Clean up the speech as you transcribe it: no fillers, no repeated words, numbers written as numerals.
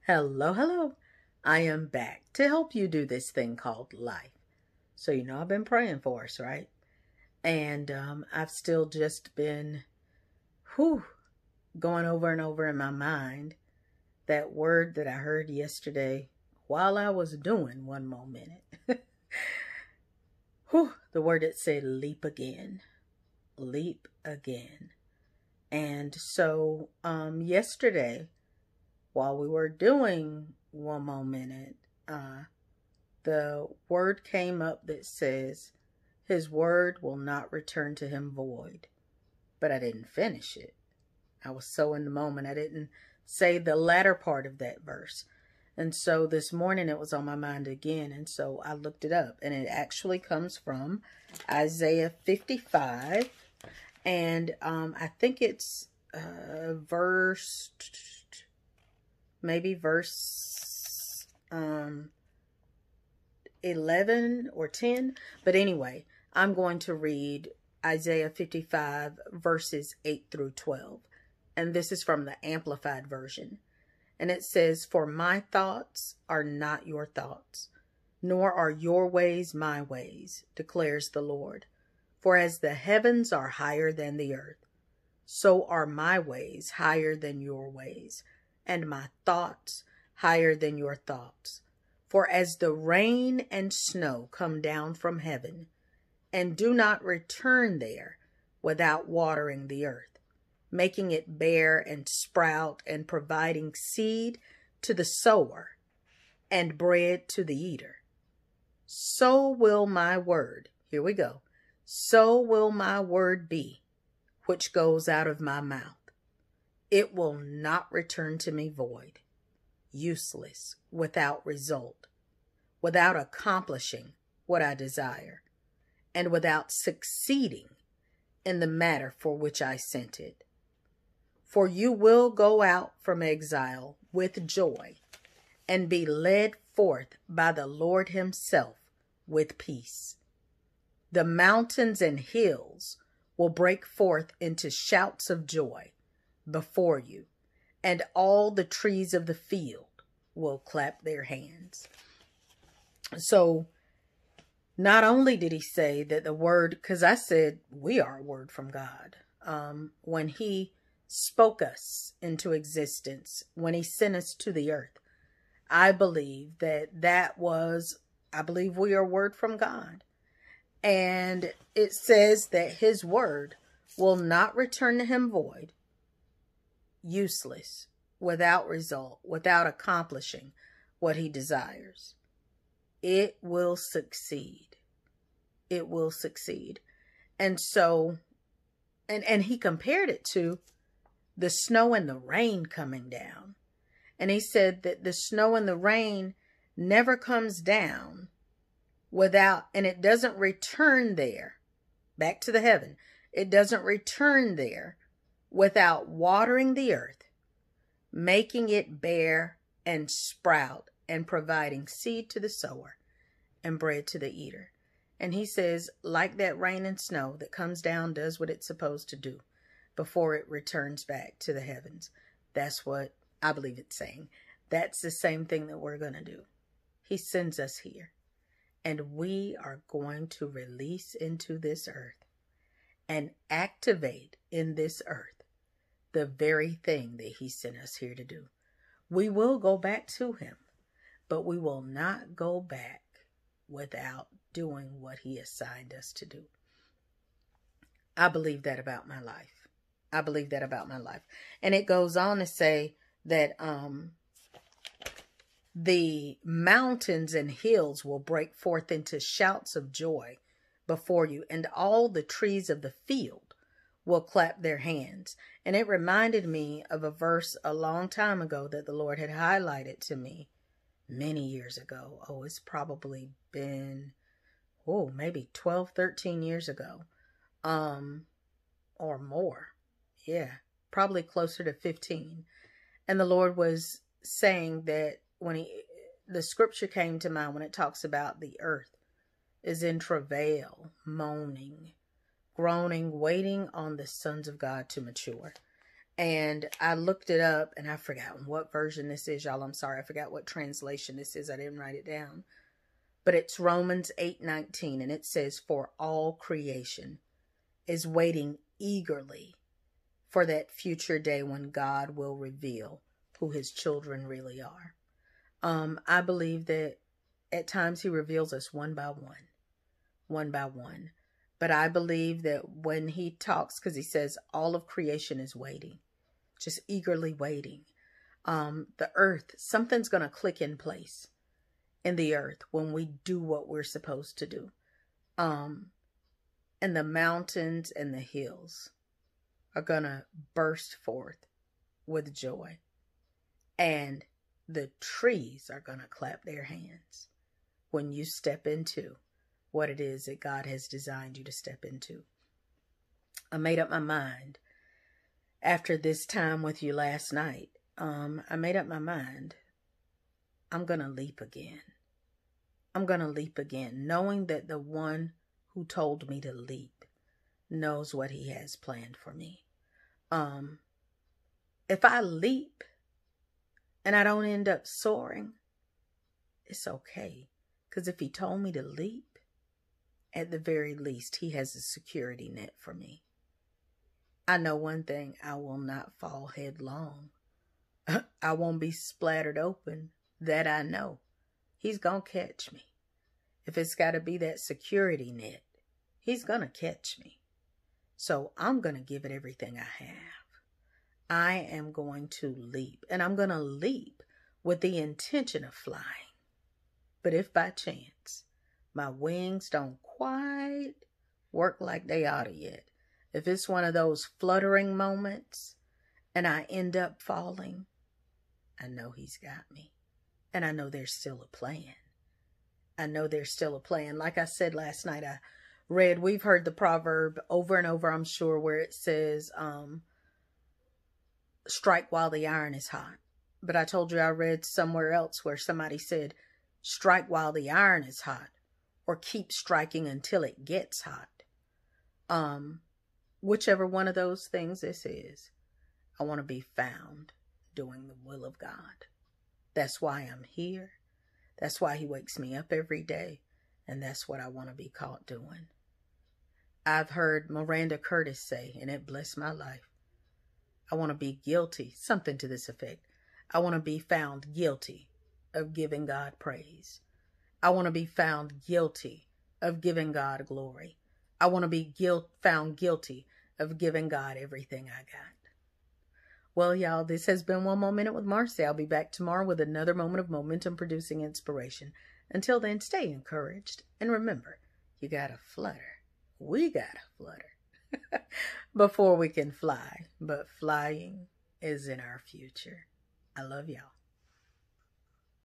Hello, hello. I am back to help you do this thing called life. So, I've been praying for us, right? And I've still just been going over and over in my mind that word that I heard yesterday while I was doing one more minute. The word that said leap again. Leap again. And so yesterday, while we were doing one more minute, the word came up that says, His word will not return to him void. But I didn't finish it. I was so in the moment, I didn't say the latter part of that verse. And so this morning it was on my mind again. And so I looked it up. And it actually comes from Isaiah 55. And I think it's verse 11 or 10. But anyway, I'm going to read Isaiah 55 verses 8 through 12. And this is from the Amplified Version. And it says, For my thoughts are not your thoughts, nor are your ways my ways, declares the Lord. For as the heavens are higher than the earth, so are my ways higher than your ways, and my thoughts higher than your thoughts. For as the rain and snow come down from heaven, and do not return there without watering the earth, making it bear and sprout, and providing seed to the sower, and bread to the eater, so will my word, here we go, so will my word be, which goes out of my mouth. It will not return to me void, useless, without result, without accomplishing what I desire, and without succeeding in the matter for which I sent it. For you will go out from exile with joy, and be led forth by the Lord himself with peace. The mountains and hills will break forth into shouts of joy before you, and all the trees of the field will clap their hands. So, not only did he say that the word, because I said we are a word from God, when he spoke us into existence, when he sent us to the earth, I believe I believe we are a word from God. And it says that his word will not return to him void, useless, without result, without accomplishing what he desires. It will succeed. It will succeed. And so, and he compared it to the snow and the rain coming down. And he said that the snow and the rain never comes down without, and it doesn't return there, back to the heaven. It doesn't return there without watering the earth, making it bear and sprout, and providing seed to the sower and bread to the eater. And he says, like that rain and snow that comes down, does what it's supposed to do before it returns back to the heavens. That's what I believe it's saying. That's the same thing that we're going to do. He sends us here, and we are going to release into this earth and activate in this earth the very thing that he sent us here to do. We will go back to him, but we will not go back without doing what he assigned us to do. I believe that about my life. I believe that about my life. And it goes on to say that the mountains and hills will break forth into shouts of joy before you, and all the trees of the field will clap their hands. And it reminded me of a verse a long time ago that the Lord had highlighted to me many years ago. Oh, it's probably been, maybe 12, 13 years ago, or more. Yeah, probably closer to 15. And the Lord was saying that the scripture came to mind when it talks about the earth is in travail, moaning, groaning, waiting on the sons of God to mature. And I looked it up, and I forgot what version this is, y'all. I'm sorry. I forgot what translation this is. I didn't write it down. But it's Romans 8:19, and it says, "For all creation is waiting eagerly for that future day when God will reveal who his children really are." I believe that at times he reveals us one by one. But I believe that when he talks, because he says all of creation is waiting, just eagerly waiting. The earth, something's going to click in place in the earth when we do what we're supposed to do. And the mountains and the hills are going to burst forth with joy. And the trees are going to clap their hands when you step into what it is that God has designed you to step into. I made up my mind after this time with you last night. I made up my mind. I'm going to leap again. I'm going to leap again, knowing that the one who told me to leap knows what he has planned for me. If I leap and I don't end up soaring, it's okay. Because if he told me to leap, at the very least, he has a security net for me. I know one thing, I will not fall headlong. I won't be splattered open. That I know. He's going to catch me. If it's got to be that security net, he's going to catch me. So I'm going to give it everything I have. I am going to leap. And I'm going to leap with the intention of flying. But if by chance my wings don't quite work like they ought to yet, if it's one of those fluttering moments and I end up falling, I know he's got me. And I know there's still a plan. I know there's still a plan. Like I said last night, I read, we've heard the proverb over and over, I'm sure, where it says, strike while the iron is hot. But I told you I read somewhere else where somebody said, strike while the iron is hot, or keep striking until it gets hot. Whichever one of those things this is, I want to be found doing the will of God. That's why I'm here. That's why he wakes me up every day. And that's what I want to be caught doing. I've heard Miranda Curtis say, and it blessed my life, I want to be guilty, something to this effect. I want to be found guilty of giving God praise. I want to be found guilty of giving God glory. I want to be found guilty of giving God everything I got. Well, y'all, this has been One More Minute with Marcy. I'll be back tomorrow with another moment of momentum-producing inspiration. Until then, stay encouraged. And remember, you gotta flutter. We gotta flutter before we can fly. But flying is in our future. I love y'all.